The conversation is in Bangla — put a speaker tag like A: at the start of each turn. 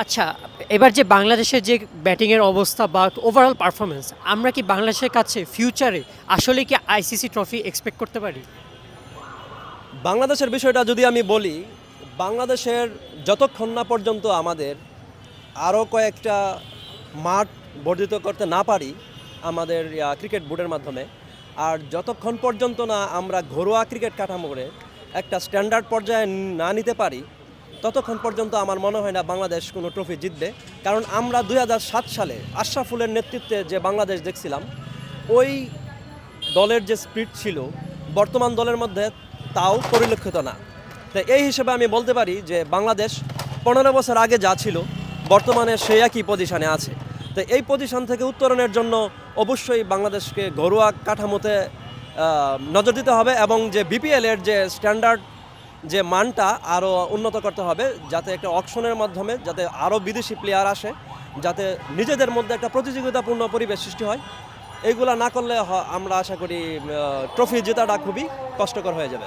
A: আচ্ছা, এবার যে বাংলাদেশের যে ব্যাটিংয়ের অবস্থা বা ওভারঅল পারফরম্যান্স, আমরা কি বাংলাদেশের কাছে ফিউচারে আসলে কি আইসিসি ট্রফি এক্সপেক্ট করতে পারি?
B: বাংলাদেশের বিষয়টা যদি আমি বলি, বাংলাদেশের যতক্ষণ না পর্যন্ত আমাদের আরও কয়েকটা মাঠ বর্ধিত করতে না পারি আমাদের ক্রিকেট বোর্ডের মাধ্যমে, আর যতক্ষণ পর্যন্ত না আমরা ঘরোয়া ক্রিকেট কাঠামো করে একটা স্ট্যান্ডার্ড পর্যায়ে না নিতে পারি, ততক্ষণ পর্যন্ত আমার মনে হয় না বাংলাদেশ কোনো ট্রফি জিতবে। কারণ আমরা 2007 সালে আশরাফুলের নেতৃত্বে যে বাংলাদেশ দেখছিলাম, ওই দলের যে স্পিরিট ছিল বর্তমান দলের মধ্যে তাও পরিলক্ষিত না। তো এই হিসেবে আমি বলতে পারি যে বাংলাদেশ 15 বছর আগে যা ছিল বর্তমানে সে একই পজিশনে আছে। তো এই পজিশন থেকে উত্তরণের জন্য অবশ্যই বাংলাদেশকে ঘরোয়া কাঠামোতে নজর দিতে হবে, এবং যে বিপিএলের যে স্ট্যান্ডার্ড যে মানটা আরও উন্নত করতে হবে, যাতে একটা অকশনের মাধ্যমে যাতে আরও বিদেশি প্লেয়ার আসে, যাতে নিজেদের মধ্যে একটা প্রতিযোগিতাপূর্ণ পরিবেশ সৃষ্টি হয়। এইগুলা না করলে আমরা আশা করি ট্রফি জেতাটা খুবই কষ্টকর হয়ে যাবে।